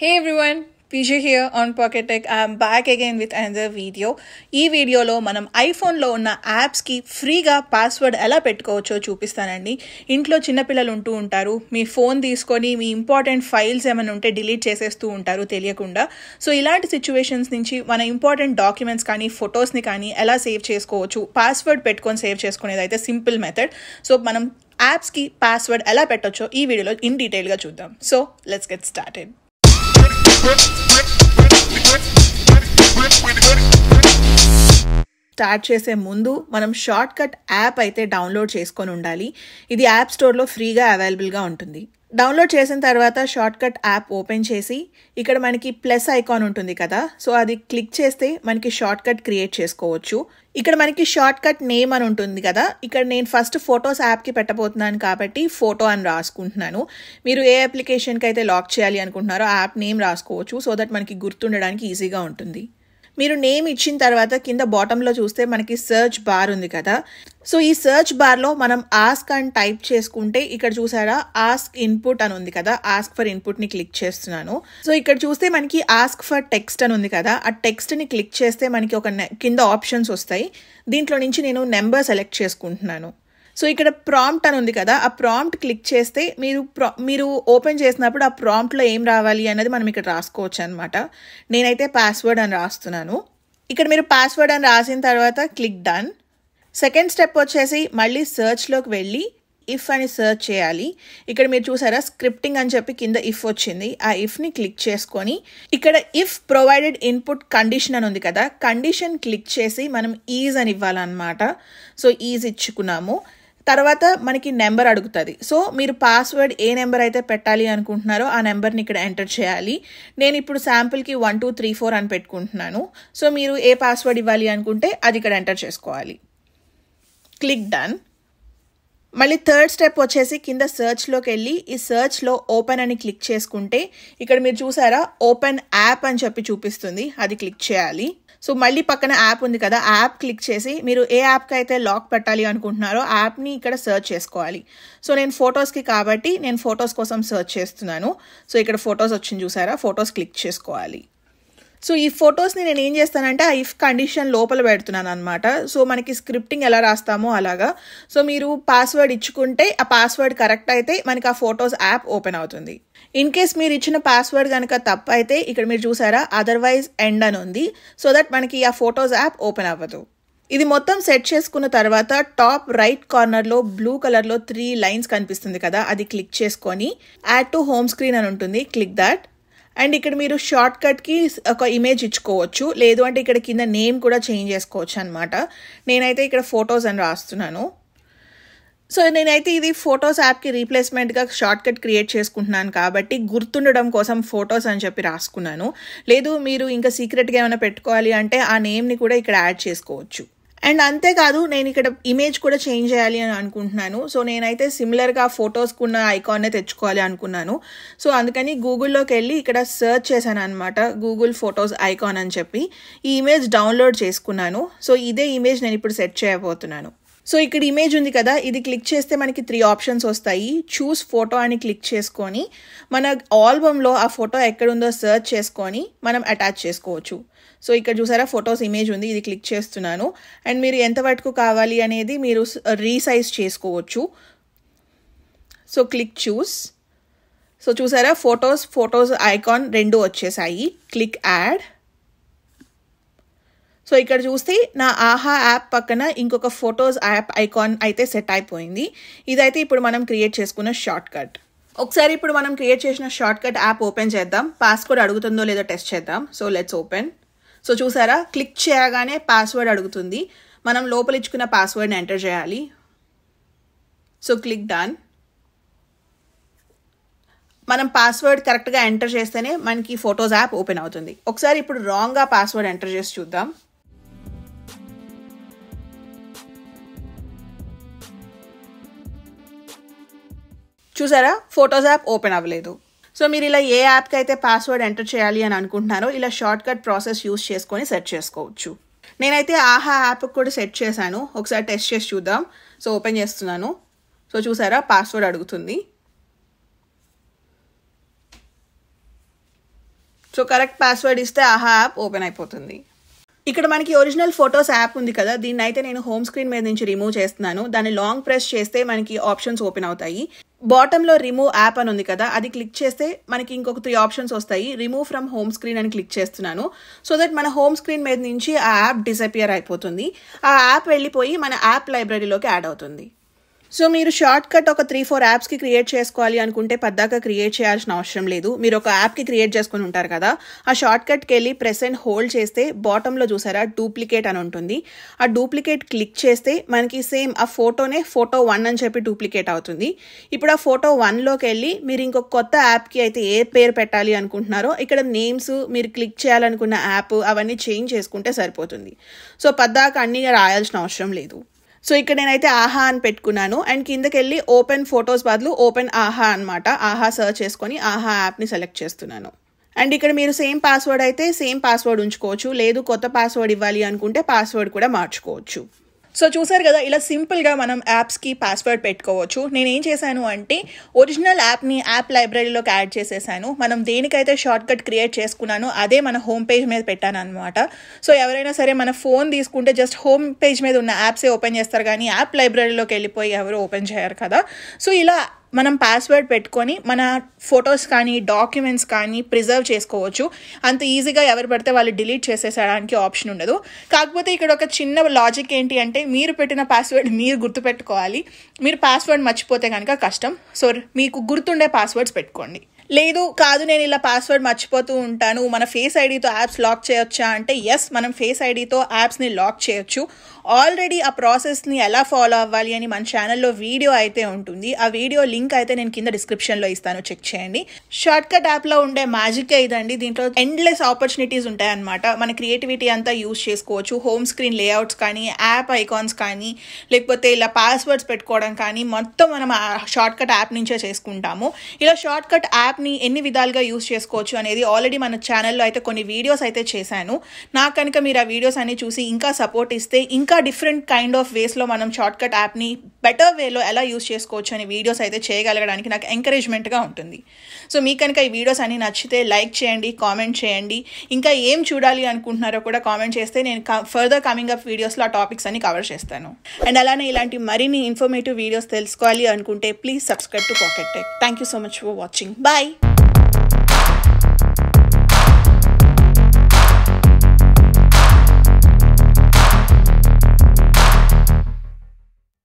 Hey everyone, PJ here on Pocket Tech. I'm back again with another video. ఈ వీడియోలో మనం ఐఫోన్లో ఉన్న యాప్స్కి ఫ్రీగా పాస్వర్డ్ ఎలా పెట్టుకోవచ్చో చూపిస్తానండి. ఇంట్లో చిన్నపిల్లలు ఉంటూ ఉంటారు, మీ ఫోన్ తీసుకొని మీ ఇంపార్టెంట్ ఫైల్స్ ఏమైనా ఉంటే డిలీట్ చేసేస్తూ ఉంటారు తెలియకుండా. సో ఇలాంటి సిచ్యువేషన్స్ నుంచి మన ఇంపార్టెంట్ డాక్యుమెంట్స్ కానీ ఫొటోస్ని కానీ ఎలా సేవ్ చేసుకోవచ్చు, పాస్వర్డ్ పెట్టుకొని సేవ్ చేసుకునేది అయితే సింపుల్ మెథడ్. సో మనం యాప్స్కి పాస్వర్డ్ ఎలా పెట్టొచ్చో ఈ వీడియోలో ఇన్ డీటెయిల్గా చూద్దాం. So let's get started. Start చేసే ముందు మనం షార్ట్ కట్ యాప్ అయితే డౌన్లోడ్ చేసుకొని ఉండాలి. ఇది యాప్ స్టోర్లో ఫ్రీగా అవైలబుల్గా ఉంటుంది. డౌన్లోడ్ చేసిన తర్వాత షార్ట్ కట్ యాప్ ఓపెన్ చేసి ఇక్కడ మనకి ప్లస్ ఐకాన్ ఉంటుంది కదా, సో అది క్లిక్ చేస్తే మనకి షార్ట్ కట్ క్రియేట్ చేసుకోవచ్చు. ఇక్కడ మనకి షార్ట్ కట్ నేమ్ అని ఉంటుంది కదా, ఇక్కడ నేను ఫస్ట్ ఫొటోస్ యాప్కి పెట్టబోతున్నాను కాబట్టి ఫోటో అని రాసుకుంటున్నాను. మీరు ఏ అప్లికేషన్కి అయితే లాక్ చేయాలి అనుకుంటున్నారో ఆ యాప్ నేమ్ రాసుకోవచ్చు, సో దట్ మనకి గుర్తుండడానికి ఈజీగా ఉంటుంది. మీరు నేమ్ ఇచ్చిన తర్వాత కింద బాటంలో చూస్తే మనకి సర్చ్ బార్ ఉంది కదా, సో ఈ సర్చ్ బార్లో మనం ఆస్క్ అని టైప్ చేసుకుంటే ఇక్కడ చూసారా ఆస్క్ ఇన్పుట్ అని ఉంది కదా, ఆస్క్ ఫర్ ఇన్పుట్ని క్లిక్ చేస్తున్నాను. సో ఇక్కడ చూస్తే మనకి ఆస్క్ ఫర్ టెక్స్ట్ అని ఉంది కదా, ఆ టెక్స్ట్ని క్లిక్ చేస్తే మనకి ఒక కింద ఆప్షన్స్ వస్తాయి. దీంట్లో నుంచి నేను నెంబర్ సెలెక్ట్ చేసుకుంటున్నాను. సో ఇక్కడ ప్రాంప్ట్ అని ఉంది కదా, ఆ ప్రాంప్ట్ క్లిక్ చేస్తే మీరు ఓపెన్ చేసినప్పుడు ఆ ప్రాంప్ట్లో ఏం రావాలి అనేది మనం ఇక్కడ రాసుకోవచ్చు అనమాట. నేనైతే పాస్వర్డ్ అని రాస్తున్నాను. ఇక్కడ మీరు పాస్వర్డ్ అని రాసిన తర్వాత క్లిక్ డన్. సెకండ్ స్టెప్ వచ్చేసి మళ్ళీ సర్చ్లోకి వెళ్ళి ఇఫ్ అని సర్చ్ చేయాలి. ఇక్కడ మీరు చూసారా స్క్రిప్టింగ్ అని చెప్పి కింద ఇఫ్ వచ్చింది, ఆ ఇఫ్ని క్లిక్ చేసుకొని ఇక్కడ ఇఫ్ ప్రొవైడెడ్ ఇన్పుట్ కండిషన్ అని ఉంది కదా, కండిషన్ క్లిక్ చేసి మనం ఈజ్ అని ఇవ్వాలన్నమాట. So is ఇచ్చుకున్నాము. తర్వాత మనకి నెంబర్ అడుగుతుంది. సో మీరు పాస్వర్డ్ ఏ నెంబర్ అయితే పెట్టాలి అనుకుంటున్నారో ఆ నెంబర్ని ఇక్కడ ఎంటర్ చేయాలి. నేను ఇప్పుడు శాంపుల్కి 1234 అని పెట్టుకుంటున్నాను. సో మీరు ఏ పాస్వర్డ్ ఇవ్వాలి అనుకుంటే అది ఇక్కడ ఎంటర్ చేసుకోవాలి. Click done. మళ్ళీ థర్డ్ స్టెప్ వచ్చేసి కింద సర్చ్లోకి వెళ్ళి ఈ సర్చ్లో ఓపెన్ అని క్లిక్ చేసుకుంటే ఇక్కడ మీరు చూసారా ఓపెన్ యాప్ అని చెప్పి చూపిస్తుంది, అది క్లిక్ చేయాలి. సో మళ్ళీ పక్కన యాప్ ఉంది కదా, యాప్ క్లిక్ చేసి మీరు ఏ యాప్కి అయితే లాక్ పెట్టాలి అనుకుంటున్నారో ఆ యాప్ని ఇక్కడ సర్చ్ చేసుకోవాలి. సో నేను ఫొటోస్కి కాబట్టి నేను ఫొటోస్ కోసం సర్చ్ చేస్తున్నాను. సో ఇక్కడ ఫొటోస్ వచ్చింది చూసారా, ఫొటోస్ క్లిక్ చేసుకోవాలి. సో ఈ ఫొటోస్ని నేను ఏం చేస్తానంటే ఆ ఇఫ్ కండిషన్ లోపల పెడుతున్నాను అనమాట. సో మనకి స్క్రిప్టింగ్ ఎలా రాస్తామో అలాగా. సో మీరు పాస్వర్డ్ ఇచ్చుకుంటే ఆ పాస్వర్డ్ కరెక్ట్ అయితే మనకి ఆ ఫొటోస్ యాప్ ఓపెన్ అవుతుంది. ఇన్ కేస్ మీరు ఇచ్చిన పాస్వర్డ్ కనుక తప్పు అయితే ఇక్కడ మీరు చూసారా అదర్వైజ్ ఎండ్ అని ఉంది, సో దట్ మనకి ఆ ఫొటోస్ యాప్ ఓపెన్ అవ్వదు. ఇది మొత్తం సెట్ చేసుకున్న తర్వాత టాప్ రైట్ కార్నర్లో బ్లూ కలర్లో 3 లైన్స్ కనిపిస్తుంది కదా, అది క్లిక్ చేసుకొని యాడ్ టు హోమ్ స్క్రీన్ అని ఉంటుంది, క్లిక్ దాట్. అండ్ ఇక్కడ మీరు షార్ట్ కట్కి ఒక ఇమేజ్ ఇచ్చుకోవచ్చు, లేదు అంటే ఇక్కడ కింద నేమ్ కూడా చేంజ్ చేసుకోవచ్చు అనమాట. నేనైతే ఇక్కడ ఫొటోస్ అని రాస్తున్నాను. సో నేనైతే ఇది ఫొటోస్ యాప్కి రీప్లేస్మెంట్గా షార్ట్ కట్ క్రియేట్ చేసుకుంటున్నాను కాబట్టి గుర్తుండడం కోసం ఫొటోస్ అని చెప్పి రాసుకున్నాను. లేదు మీరు ఇంకా సీక్రెట్గా ఏమైనా పెట్టుకోవాలి అంటే ఆ నేమ్ని కూడా ఇక్కడ యాడ్ చేసుకోవచ్చు. అండ్ అంతేకాదు నేను ఇక్కడ ఇమేజ్ కూడా చేంజ్ చేయాలి అని అనుకుంటున్నాను. సో నేనైతే సిమిలర్గా ఫొటోస్కి ఉన్న ఐకాన్నే తెచ్చుకోవాలి అనుకున్నాను. సో అందుకని గూగుల్లోకి వెళ్ళి ఇక్కడ సర్చ్ చేశాను అనమాట, గూగుల్ ఫొటోస్ ఐకాన్ అని చెప్పి ఈ ఇమేజ్ డౌన్లోడ్ చేసుకున్నాను. సో ఇదే ఇమేజ్ నేను ఇప్పుడు సెట్ చేయబోతున్నాను. సో ఇక్కడ ఇమేజ్ ఉంది కదా, ఇది క్లిక్ చేస్తే మనకి 3 ఆప్షన్స్ వస్తాయి. చూస్ ఫోటో అని క్లిక్ చేసుకొని మన ఆల్బమ్లో ఆ ఫోటో ఎక్కడుందో సర్చ్ చేసుకొని మనం అటాచ్ చేసుకోవచ్చు. సో ఇక్కడ చూసారా ఫొటోస్ ఇమేజ్ ఉంది, ఇది క్లిక్ చేస్తున్నాను. అండ్ మీరు ఎంత వరకు కావాలి అనేది మీరు రీసైజ్ చేసుకోవచ్చు. సో క్లిక్ చూస్. సో చూసారా ఫొటోస్ ఐకాన్ 2 వచ్చేసాయి. Click add. సో ఇక్కడ చూస్తే నా ఆహా యాప్ పక్కన ఇంకొక ఫొటోస్ యాప్ ఐకాన్ అయితే సెట్ అయిపోయింది. ఇదైతే ఇప్పుడు మనం క్రియేట్ చేసుకున్న షార్ట్ కట్. ఒకసారి ఇప్పుడు మనం క్రియేట్ చేసిన షార్ట్ కట్ యాప్ ఓపెన్ చేద్దాం, పాస్వర్డ్ అడుగుతుందో లేదో టెస్ట్ చేద్దాం. So let's open. సో చూసారా క్లిక్ చేయగానే పాస్వర్డ్ అడుగుతుంది, మనం లోపల ఇచ్చుకున్న పాస్వర్డ్ని ఎంటర్ చేయాలి. So click done. మనం పాస్వర్డ్ కరెక్ట్గా ఎంటర్ చేస్తేనే మనకి ఫొటోస్ యాప్ ఓపెన్ అవుతుంది. ఒకసారి ఇప్పుడు రాంగ్గా పాస్వర్డ్ ఎంటర్ చేసి చూద్దాం. చూసారా ఫొటోస్ యాప్ ఓపెన్ అవ్వలేదు. సో మీరు ఇలా ఏ యాప్కి అయితే పాస్వర్డ్ ఎంటర్ చేయాలి అని అనుకుంటున్నారో ఇలా షార్ట్ కట్ ప్రాసెస్ యూస్ చేసుకొని సెట్ చేసుకోవచ్చు. నేనైతే ఆహా యాప్కి కూడా సెట్ చేశాను, ఒకసారి టెస్ట్ చేసి చూద్దాం. సో ఓపెన్ చేస్తున్నాను. సో చూసారా, పాస్వర్డ్ అడుగుతుంది. సో కరెక్ట్ పాస్వర్డ్ ఇస్తే ఆహా యాప్ ఓపెన్ అయిపోతుంది. ఇక్కడ మనకి ఒరిజినల్ ఫొటోస్ యాప్ ఉంది కదా, దీన్ని అయితే నేను హోమ్ స్క్రీన్ మీద నుంచి రిమూవ్ చేస్తున్నాను. దాన్ని లాంగ్ ప్రెస్ చేస్తే మనకి ఆప్షన్స్ ఓపెన్ అవుతాయి. బాటంలో రిమూవ్ యాప్ అని ఉంది కదా, అది క్లిక్ చేస్తే మనకి ఇంకొక 3 ఆప్షన్స్ వస్తాయి. రిమూవ్ ఫ్రమ్ హోమ్ స్క్రీన్ అని క్లిక్ చేస్తున్నాను. సో దట్ మన హోమ్ స్క్రీన్ మీద నుంచి ఆ యాప్ డిసపియర్ అయిపోతుంది. ఆ యాప్ వెళ్ళిపోయి మన యాప్ లైబ్రరీలోకి యాడ్ అవుతుంది. సో మీరు షార్ట్ కట్ ఒక 3-4 యాప్స్కి క్రియేట్ చేసుకోవాలి అనుకుంటే పద్దాక క్రియేట్ చేయాల్సిన అవసరం లేదు. మీరు ఒక యాప్కి క్రియేట్ చేసుకుని ఉంటారు కదా, ఆ షార్ట్ కట్కి వెళ్ళి ప్రెస్ అండ్ హోల్డ్ చేస్తే బాటంలో చూసారా డూప్లికేట్ అని ఉంటుంది. ఆ డూప్లికేట్ క్లిక్ చేస్తే మనకి సేమ్ ఆ ఫోటోనే ఫోటో 1 అని చెప్పి డూప్లికేట్ అవుతుంది. ఇప్పుడు ఆ ఫోటో 1లోకి వెళ్ళి మీరు ఇంకొక కొత్త యాప్కి అయితే ఏ పేరు పెట్టాలి అనుకుంటున్నారో ఇక్కడ నేమ్స్, మీరు క్లిక్ చేయాలనుకున్న యాప్ అవన్నీ చేంజ్ చేసుకుంటే సరిపోతుంది. సో పద్దాక అన్నీ రాయాల్సిన అవసరం లేదు. సో ఇక్కడ నేనైతే ఆహా అని పెట్టుకున్నాను అండ్ కిందకి వెళ్ళి ఓపెన్ ఫొటోస్ బదులు ఓపెన్ ఆహా అనమాట. ఆహా సర్చ్ చేసుకొని ఆహా యాప్ని సెలెక్ట్ చేస్తున్నాను. అండ్ ఇక్కడ మీరు సేమ్ పాస్వర్డ్ అయితే సేమ్ పాస్వర్డ్ ఉంచుకోవచ్చు, లేదు కొత్త పాస్వర్డ్ ఇవ్వాలి అనుకుంటే పాస్వర్డ్ కూడా మార్చుకోవచ్చు. సో చూసారు కదా, ఇలా సింపుల్గా మనం యాప్స్కి పాస్వర్డ్ పెట్టుకోవచ్చు. నేను ఏం చేశాను అంటే ఒరిజినల్ యాప్ని యాప్ లైబ్రరీలోకి యాడ్ చేసేసాను. మనం దేనికైతే షార్ట్ కట్ క్రియేట్ చేసుకున్నానో అదే మన హోమ్ పేజ్ మీద పెట్టాను అనమాట. సో ఎవరైనా సరే మన ఫోన్ తీసుకుంటే జస్ట్ హోమ్ పేజ్ మీద ఉన్న యాప్సే ఓపెన్ చేస్తారు, కానీ యాప్ లైబ్రరీలోకి వెళ్ళిపోయి ఎవరు ఓపెన్ చేయరు కదా. సో ఇలా మనం పాస్వర్డ్ పెట్టుకొని మన ఫొటోస్ కానీ డాక్యుమెంట్స్ కానీ ప్రిజర్వ్ చేసుకోవచ్చు. అంత ఈజీగా ఎవరు పడితే వాళ్ళు డిలీట్ చేసేసడానికి ఆప్షన్ ఉండదు. కాకపోతే ఇక్కడ ఒక చిన్న లాజిక్ ఏంటి అంటే మీరు పెట్టిన పాస్వర్డ్ మీరు గుర్తుపెట్టుకోవాలి. మీరు పాస్వర్డ్ మర్చిపోతే కనుక కష్టం. సో మీకు గుర్తుండే పాస్వర్డ్స్ పెట్టుకోండి. లేదు కాదు నేను ఇలా పాస్వర్డ్ మర్చిపోతూ ఉంటాను, మన ఫేస్ ఐడితో యాప్స్ లాక్ చేయొచ్చా అంటే ఎస్, మనం ఫేస్ ఐడితో యాప్స్ని లాక్ చేయొచ్చు. ఆల్రెడీ ఆ ప్రాసెస్ని ఎలా ఫాలో అవ్వాలి అని మన ఛానల్లో వీడియో అయితే ఉంటుంది. ఆ వీడియో లింక్ అయితే నేను కింద డిస్క్రిప్షన్లో ఇస్తాను, చెక్ చేయండి. షార్ట్ కట్ యాప్లో ఉండే మ్యాజిక్ ఇదండి. దీంట్లో ఎండ్లెస్ ఆపర్చునిటీస్ ఉంటాయన్నమాట. మన క్రియేటివిటీ అంతా యూజ్ చేసుకోవచ్చు. హోమ్ స్క్రీన్ లేఅవుట్స్ కానీ, యాప్ ఐకాన్స్ కానీ, లేకపోతే ఇలా పాస్వర్డ్స్ పెట్టుకోవడం కానీ మొత్తం మనం ఆ షార్ట్ కట్ యాప్ నుంచే చేసుకుంటాము. ఇలా షార్ట్ కట్ యాప్ని ఎన్ని విధాలుగా యూజ్ చేసుకోవచ్చు అనేది ఆల్రెడీ మన ఛానల్లో అయితే కొన్ని వీడియోస్ అయితే చేశాను. నాకు కనుక మీరు ఆ వీడియోస్ అన్ని చూసి ఇంకా సపోర్ట్ ఇస్తే ఇంకా డిఫరెంట్ కైండ్ ఆఫ్ వేస్లో మనం షార్ట్ కట్ యాప్ని బెటర్ వేలో ఎలా యూజ్ చేసుకోవచ్చు అనే వీడియోస్ అయితే చేయగలగడానికి నాకు ఎంకరేజ్మెంట్గా ఉంటుంది. సో మీకు కనుక ఈ వీడియోస్ అన్ని నచ్చితే లైక్ చేయండి, కామెంట్ చేయండి. ఇంకా ఏం చూడాలి అనుకుంటున్నారో కూడా కామెంట్ చేస్తే నేను ఫర్దర్ కమింగ్ అప్ వీడియోస్లో ఆ టాపిక్స్ అన్ని కవర్ చేస్తాను. అండ్ అలానే ఇలాంటి మరిన్ని ఇన్ఫర్మేటివ్ వీడియోస్ తెలుసుకోవాలి అనుకుంటే please subscribe to pocket tech. Thank you so much for watching. Bye.